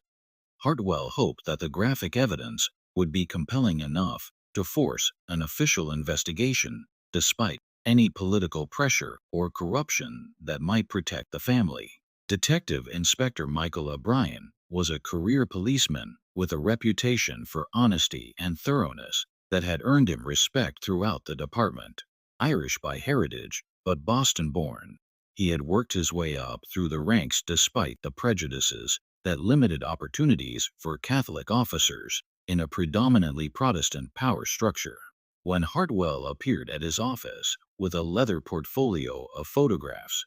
Hartwell hoped that the graphic evidence would be compelling enough to force an official investigation, despite any political pressure or corruption that might protect the family. Detective Inspector Michael O'Brien was a career policeman with a reputation for honesty and thoroughness that had earned him respect throughout the department. Irish by heritage, but Boston-born, he had worked his way up through the ranks despite the prejudices that limited opportunities for Catholic officers in a predominantly Protestant power structure. When Hartwell appeared at his office with a leather portfolio of photographs,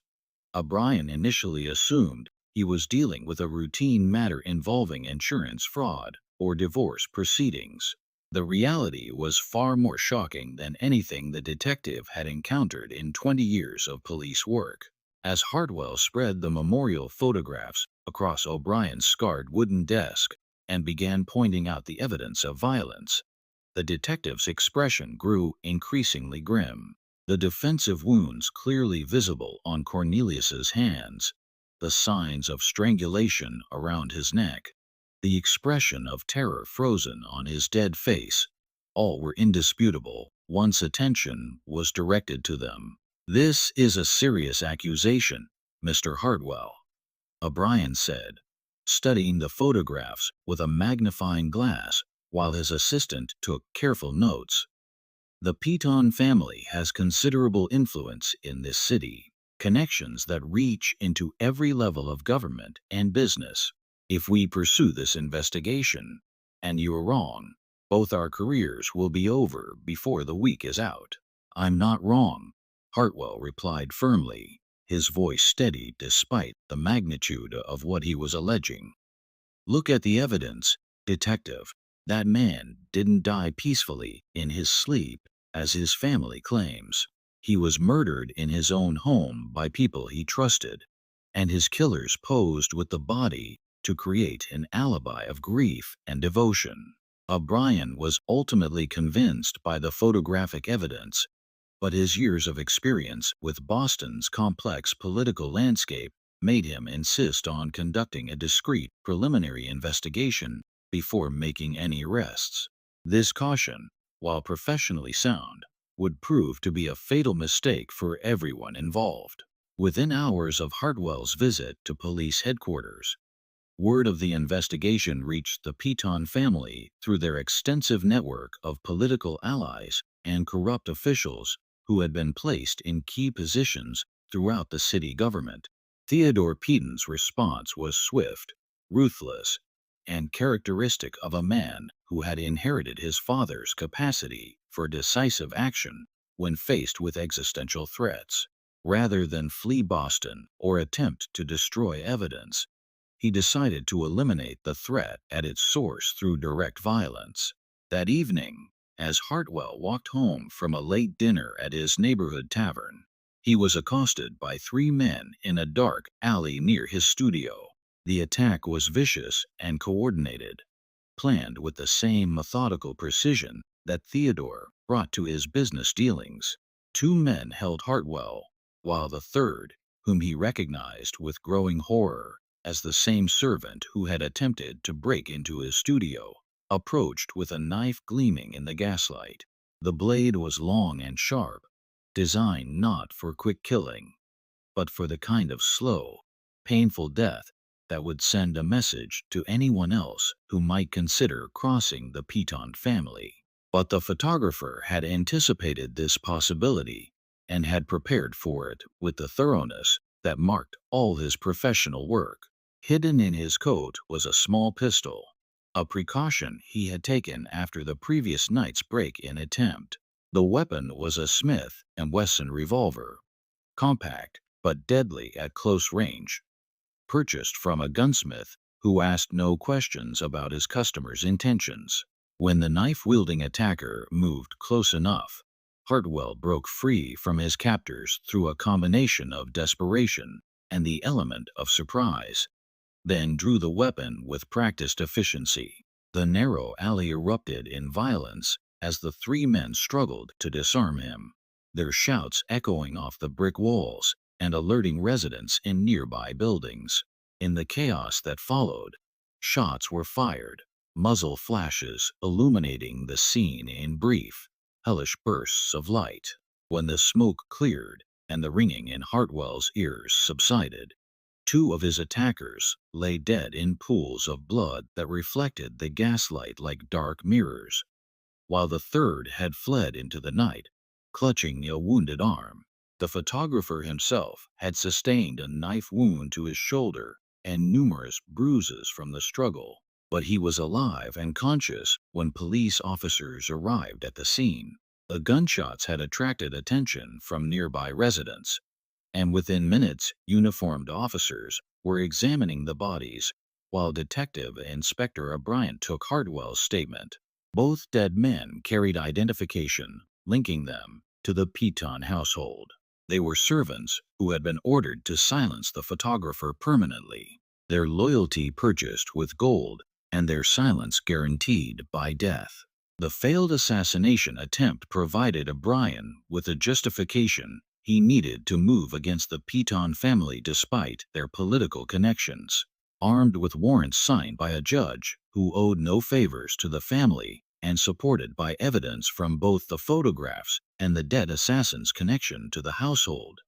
O'Brien initially assumed he was dealing with a routine matter involving insurance fraud or divorce proceedings. The reality was far more shocking than anything the detective had encountered in 20 years of police work. As Hartwell spread the memorial photographs across O'Brien's scarred wooden desk and began pointing out the evidence of violence, the detective's expression grew increasingly grim. The defensive wounds clearly visible on Cornelius's hands, the signs of strangulation around his neck, the expression of terror frozen on his dead face, all were indisputable once attention was directed to them. "This is a serious accusation, Mr. Hartwell," O'Brien said, studying the photographs with a magnifying glass while his assistant took careful notes. "The Piton family has considerable influence in this city, connections that reach into every level of government and business. If we pursue this investigation, and you're wrong, both our careers will be over before the week is out." "I'm not wrong," Hartwell replied firmly, his voice steady despite the magnitude of what he was alleging. "Look at the evidence, detective. That man didn't die peacefully in his sleep, as his family claims. He was murdered in his own home by people he trusted, and his killers posed with the body to create an alibi of grief and devotion." O'Brien was ultimately convinced by the photographic evidence, but his years of experience with Boston's complex political landscape made him insist on conducting a discreet preliminary investigation before making any arrests. This caution, while professionally sound, would prove to be a fatal mistake for everyone involved. Within hours of Hartwell's visit to police headquarters, word of the investigation reached the Piton family through their extensive network of political allies and corrupt officials who had been placed in key positions throughout the city government. Theodore Piton's response was swift, ruthless, and characteristic of a man who had inherited his father's capacity for decisive action when faced with existential threats. Rather than flee Boston or attempt to destroy evidence, he decided to eliminate the threat at its source through direct violence. That evening, as Hartwell walked home from a late dinner at his neighborhood tavern, he was accosted by three men in a dark alley near his studio. The attack was vicious and coordinated, planned with the same methodical precision that Theodore brought to his business dealings. Two men held Hartwell, while the third, whom he recognized with growing horror as the same servant who had attempted to break into his studio, approached with a knife gleaming in the gaslight. The blade was long and sharp, designed not for quick killing, but for the kind of slow, painful death that would send a message to anyone else who might consider crossing the Piton family. But the photographer had anticipated this possibility and had prepared for it with the thoroughness that marked all his professional work. Hidden in his coat was a small pistol, a precaution he had taken after the previous night's break-in attempt. The weapon was a Smith & Wesson revolver, compact but deadly at close range, purchased from a gunsmith who asked no questions about his customer's intentions. When the knife-wielding attacker moved close enough, Hartwell broke free from his captors through a combination of desperation and the element of surprise, then drew the weapon with practiced efficiency. The narrow alley erupted in violence as the three men struggled to disarm him, their shouts echoing off the brick walls and alerting residents in nearby buildings. In the chaos that followed, shots were fired, muzzle flashes illuminating the scene in brief, hellish bursts of light. When the smoke cleared and the ringing in Hartwell's ears subsided, two of his attackers lay dead in pools of blood that reflected the gaslight like dark mirrors, while the third had fled into the night, clutching a wounded arm. The photographer himself had sustained a knife wound to his shoulder and numerous bruises from the struggle, but he was alive and conscious when police officers arrived at the scene. The gunshots had attracted attention from nearby residents, and within minutes uniformed officers were examining the bodies while Detective Inspector O'Brien took Hartwell's statement. Both dead men carried identification, linking them to the Piton household. They were servants who had been ordered to silence the photographer permanently, their loyalty purchased with gold, and their silence guaranteed by death. The failed assassination attempt provided O'Brien with a justification he needed to move against the Piton family despite their political connections. Armed with warrants signed by a judge who owed no favors to the family, and supported by evidence from both the photographs and the dead assassin's connection to the household,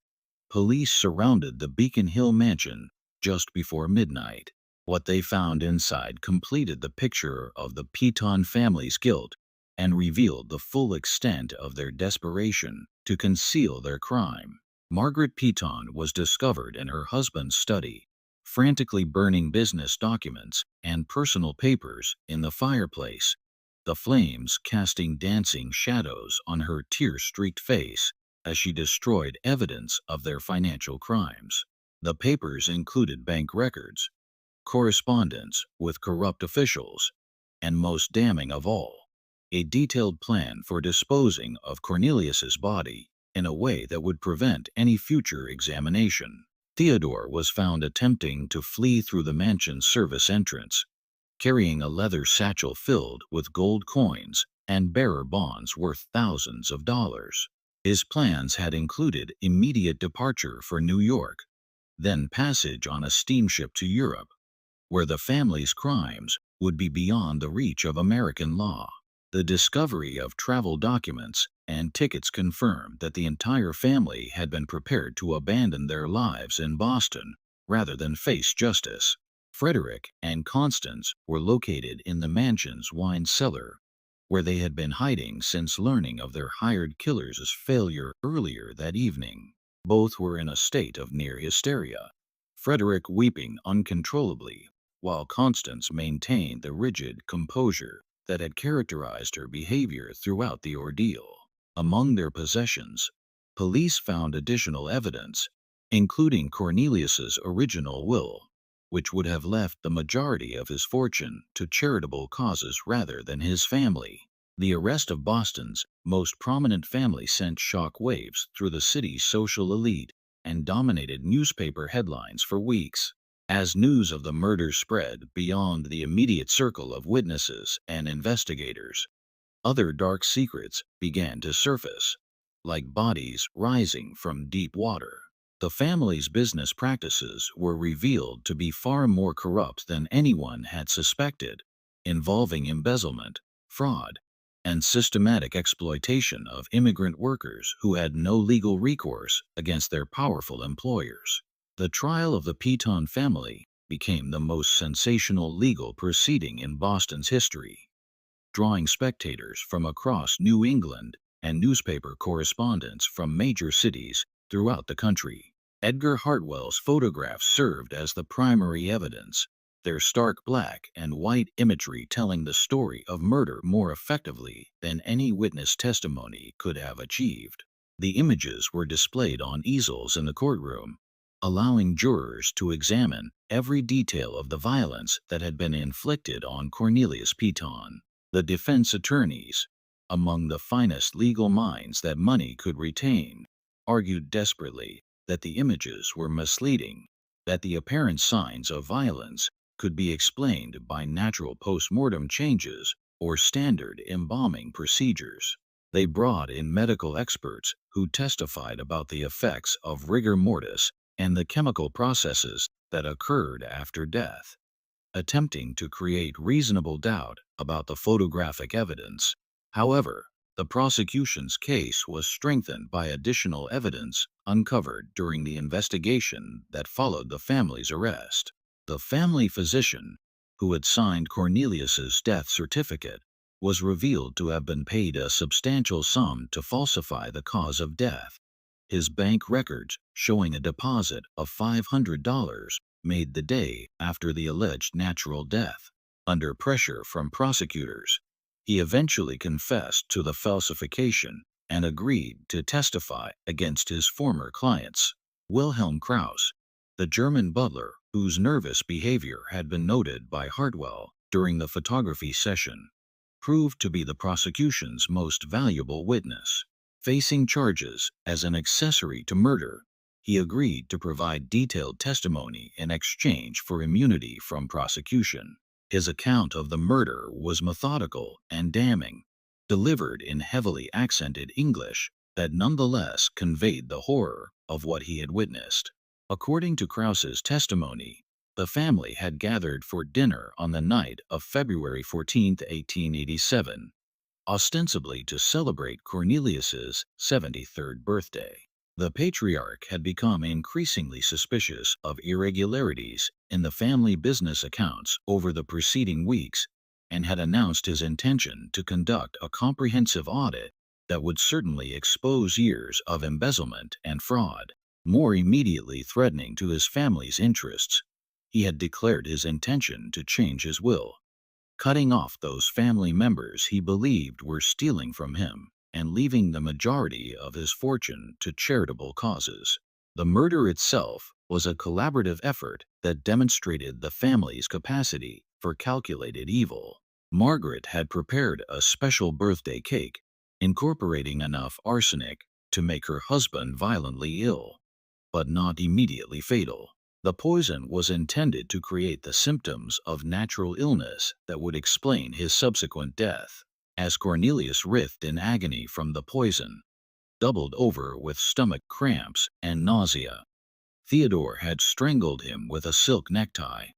police surrounded the Beacon Hill mansion just before midnight. What they found inside completed the picture of the Piton family's guilt and revealed the full extent of their desperation to conceal their crime. Margaret Piton was discovered in her husband's study, frantically burning business documents and personal papers in the fireplace, the flames casting dancing shadows on her tear-streaked face as she destroyed evidence of their financial crimes. The papers included bank records, correspondence with corrupt officials, and most damning of all, a detailed plan for disposing of Cornelius's body in a way that would prevent any future examination. Theodore was found attempting to flee through the mansion's service entrance, carrying a leather satchel filled with gold coins and bearer bonds worth thousands of dollars. His plans had included immediate departure for New York, then passage on a steamship to Europe, where the family's crimes would be beyond the reach of American law. The discovery of travel documents and tickets confirmed that the entire family had been prepared to abandon their lives in Boston rather than face justice. Frederick and Constance were located in the mansion's wine cellar, where they had been hiding since learning of their hired killer's failure earlier that evening. Both were in a state of near hysteria, Frederick weeping uncontrollably, while Constance maintained the rigid composure that had characterized her behavior throughout the ordeal. Among their possessions, police found additional evidence, including Cornelius's original will, which would have left the majority of his fortune to charitable causes rather than his family. The arrest of Boston's most prominent family sent shock waves through the city's social elite and dominated newspaper headlines for weeks. As news of the murder spread beyond the immediate circle of witnesses and investigators, other dark secrets began to surface, like bodies rising from deep water. The family's business practices were revealed to be far more corrupt than anyone had suspected, involving embezzlement, fraud, and systematic exploitation of immigrant workers who had no legal recourse against their powerful employers. The trial of the Piton family became the most sensational legal proceeding in Boston's history, drawing spectators from across New England and newspaper correspondents from major cities throughout the country. Edgar Hartwell's photographs served as the primary evidence, their stark black and white imagery telling the story of murder more effectively than any witness testimony could have achieved. The images were displayed on easels in the courtroom, allowing jurors to examine every detail of the violence that had been inflicted on Cornelius Piton. The defense attorneys, among the finest legal minds that money could retain, argued desperately that the images were misleading, that the apparent signs of violence could be explained by natural post-mortem changes or standard embalming procedures. They brought in medical experts who testified about the effects of rigor mortis and the chemical processes that occurred after death, attempting to create reasonable doubt about the photographic evidence. However, the prosecution's case was strengthened by additional evidence uncovered during the investigation that followed the family's arrest. The family physician, who had signed Cornelius's death certificate, was revealed to have been paid a substantial sum to falsify the cause of death. His bank records showing a deposit of $500 made the day after the alleged natural death. Under pressure from prosecutors, he eventually confessed to the falsification and agreed to testify against his former clients. Wilhelm Krauss, the German butler whose nervous behavior had been noted by Hartwell during the photography session, proved to be the prosecution's most valuable witness. Facing charges as an accessory to murder, he agreed to provide detailed testimony in exchange for immunity from prosecution. His account of the murder was methodical and damning, delivered in heavily accented English that nonetheless conveyed the horror of what he had witnessed. According to Krause's testimony, the family had gathered for dinner on the night of February 14, 1887, ostensibly to celebrate Cornelius's 73rd birthday. The patriarch had become increasingly suspicious of irregularities in the family business accounts over the preceding weeks and had announced his intention to conduct a comprehensive audit that would certainly expose years of embezzlement and fraud. More immediately threatening to his family's interests, he had declared his intention to change his will, cutting off those family members he believed were stealing from him and leaving the majority of his fortune to charitable causes. The murder itself was a collaborative effort that demonstrated the family's capacity for calculated evil. Margaret had prepared a special birthday cake, incorporating enough arsenic to make her husband violently ill, but not immediately fatal. The poison was intended to create the symptoms of natural illness that would explain his subsequent death. As Cornelius writhed in agony from the poison, doubled over with stomach cramps and nausea, Theodore had strangled him with a silk necktie,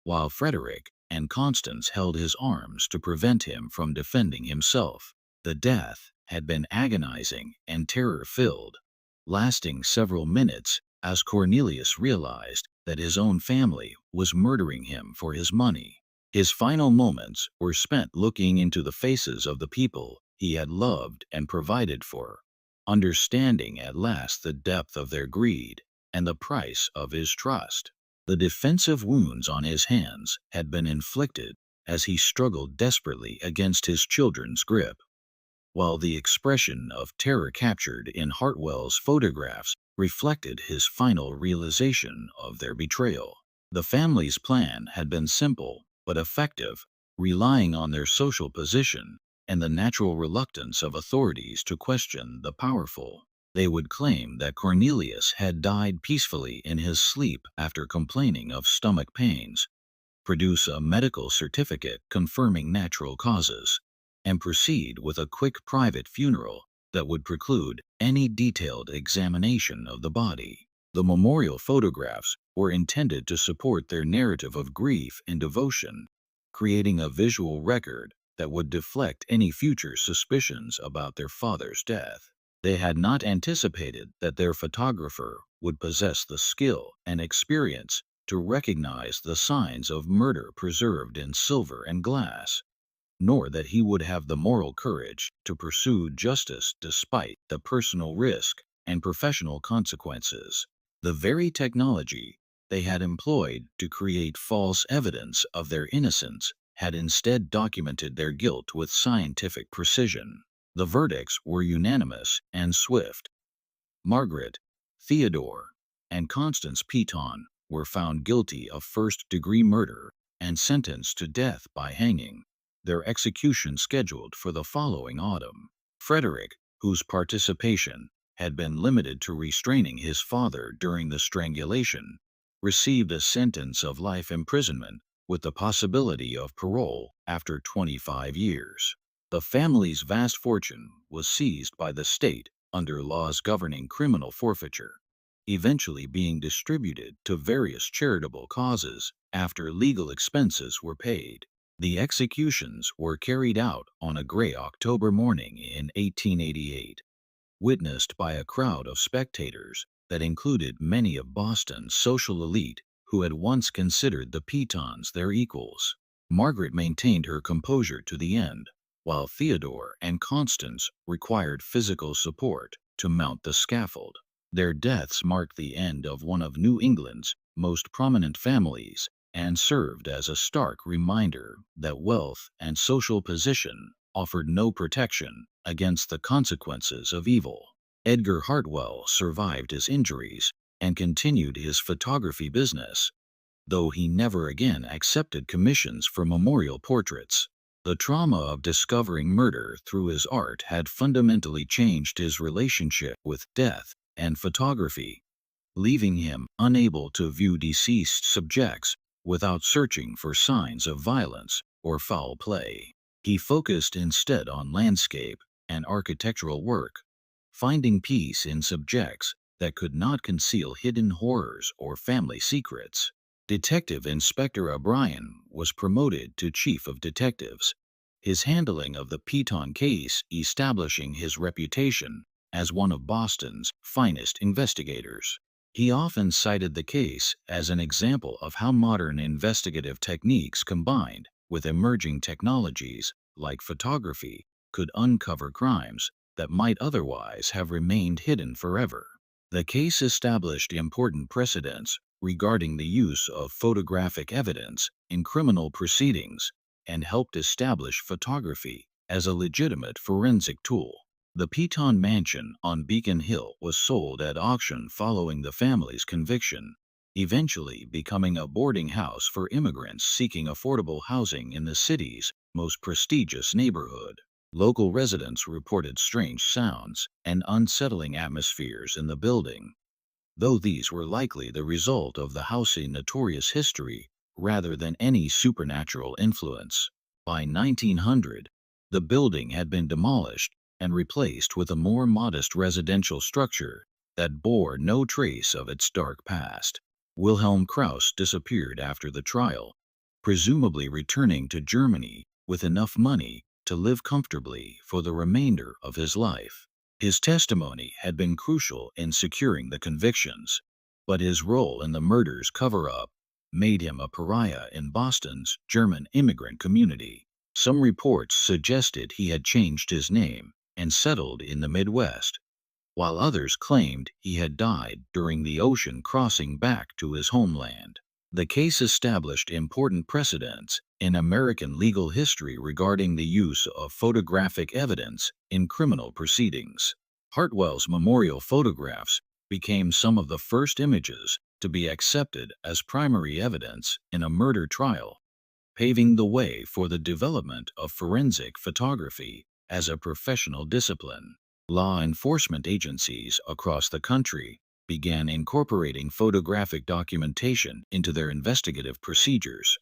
while Frederick and Constance held his arms to prevent him from defending himself. The death had been agonizing and terror-filled, lasting several minutes as Cornelius realized that his own family was murdering him for his money. His final moments were spent looking into the faces of the people he had loved and provided for, understanding at last the depth of their greed and the price of his trust. The defensive wounds on his hands had been inflicted as he struggled desperately against his children's grip, while the expression of terror captured in Hartwell's photographs reflected his final realization of their betrayal. The family's plan had been simple but effective, relying on their social position and the natural reluctance of authorities to question the powerful. They would claim that Cornelius had died peacefully in his sleep after complaining of stomach pains, produce a medical certificate confirming natural causes, and proceed with a quick private funeral that would preclude any detailed examination of the body. The memorial photographs were intended to support their narrative of grief and devotion, creating a visual record that would deflect any future suspicions about their father's death. They had not anticipated that their photographer would possess the skill and experience to recognize the signs of murder preserved in silver and glass, nor that he would have the moral courage to pursue justice despite the personal risk and professional consequences. The very technology they had employed to create false evidence of their innocence had instead documented their guilt with scientific precision. The verdicts were unanimous and swift. Margaret, Theodore, and Constance Piton were found guilty of first-degree murder and sentenced to death by hanging, their execution scheduled for the following autumn. Frederick, whose participation had been limited to restraining his father during the strangulation, received a sentence of life imprisonment with the possibility of parole after 25 years. The family's vast fortune was seized by the state under laws governing criminal forfeiture, eventually being distributed to various charitable causes after legal expenses were paid. The executions were carried out on a gray October morning in 1888, witnessed by a crowd of spectators that included many of Boston's social elite who had once considered the Pitons their equals. Margaret maintained her composure to the end, while Theodore and Constance required physical support to mount the scaffold. Their deaths marked the end of one of New England's most prominent families and served as a stark reminder that wealth and social position offered no protection against the consequences of evil. Edgar Hartwell survived his injuries and continued his photography business, though he never again accepted commissions for memorial portraits. The trauma of discovering murder through his art had fundamentally changed his relationship with death and photography, leaving him unable to view deceased subjects without searching for signs of violence or foul play. He focused instead on landscape and architectural work, finding peace in subjects that could not conceal hidden horrors or family secrets. Detective Inspector O'Brien was promoted to Chief of Detectives, his handling of the Piton case establishing his reputation as one of Boston's finest investigators. He often cited the case as an example of how modern investigative techniques combined with emerging technologies like photography could uncover crimes that might otherwise have remained hidden forever. The case established important precedents regarding the use of photographic evidence in criminal proceedings and helped establish photography as a legitimate forensic tool. The Piton Mansion on Beacon Hill was sold at auction following the family's conviction, eventually becoming a boarding house for immigrants seeking affordable housing in the city's most prestigious neighborhood. Local residents reported strange sounds and unsettling atmospheres in the building, though these were likely the result of the house's notorious history rather than any supernatural influence. By 1900, the building had been demolished and replaced with a more modest residential structure that bore no trace of its dark past. Wilhelm Krauss disappeared after the trial, presumably returning to Germany with enough money to live comfortably for the remainder of his life. His testimony had been crucial in securing the convictions, but his role in the murders cover-up made him a pariah in Boston's German immigrant community. Some reports suggested he had changed his name and settled in the Midwest, while others claimed he had died during the ocean crossing back to his homeland. The case established important precedents in American legal history regarding the use of photographic evidence in criminal proceedings. Hartwell's memorial photographs became some of the first images to be accepted as primary evidence in a murder trial, paving the way for the development of forensic photography as a professional discipline. Law enforcement agencies across the country began incorporating photographic documentation into their investigative procedures,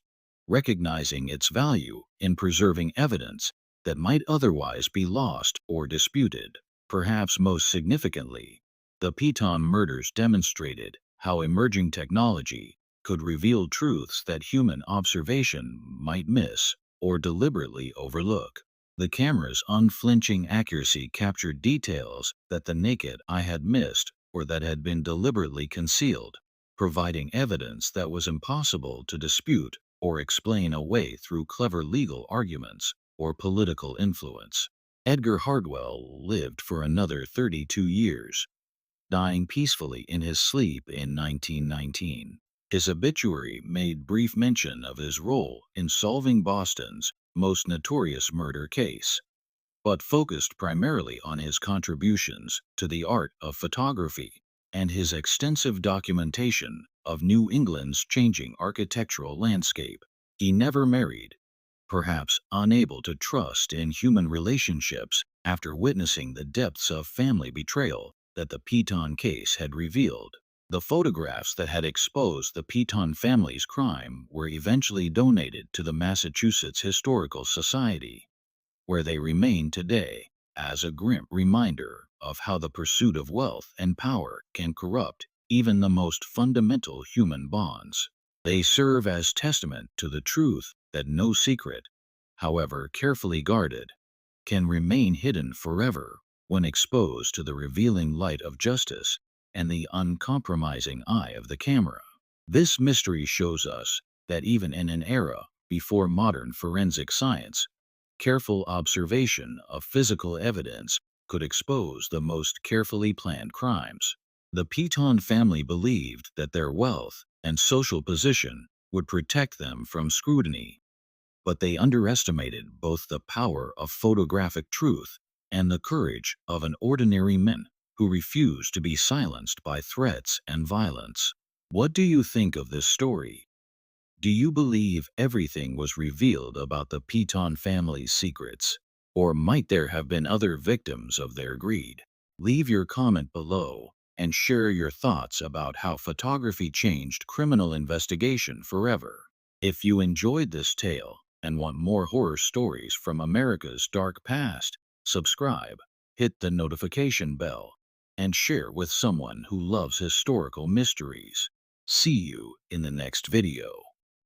recognizing its value in preserving evidence that might otherwise be lost or disputed. Perhaps most significantly, the Piton murders demonstrated how emerging technology could reveal truths that human observation might miss or deliberately overlook. The camera's unflinching accuracy captured details that the naked eye had missed or that had been deliberately concealed, providing evidence that was impossible to dispute or explain away through clever legal arguments or political influence. Edgar Hartwell lived for another 32 years, dying peacefully in his sleep in 1919. His obituary made brief mention of his role in solving Boston's most notorious murder case, but focused primarily on his contributions to the art of photography and his extensive documentation of New England's changing architectural landscape. He never married, perhaps unable to trust in human relationships after witnessing the depths of family betrayal that the Piton case had revealed. The photographs that had exposed the Piton family's crime were eventually donated to the Massachusetts Historical Society, where they remain today as a grim reminder of how the pursuit of wealth and power can corrupt even the most fundamental human bonds. They serve as testament to the truth that no secret, however carefully guarded, can remain hidden forever when exposed to the revealing light of justice and the uncompromising eye of the camera. This mystery shows us that even in an era before modern forensic science, careful observation of physical evidence could expose the most carefully planned crimes. The Piton family believed that their wealth and social position would protect them from scrutiny, but they underestimated both the power of photographic truth and the courage of an ordinary man who refused to be silenced by threats and violence. What do you think of this story? Do you believe everything was revealed about the Piton family's secrets? Or might there have been other victims of their greed? Leave your comment below and share your thoughts about how photography changed criminal investigation forever. If you enjoyed this tale and want more horror stories from America's dark past, subscribe, hit the notification bell, and share with someone who loves historical mysteries. See you in the next video.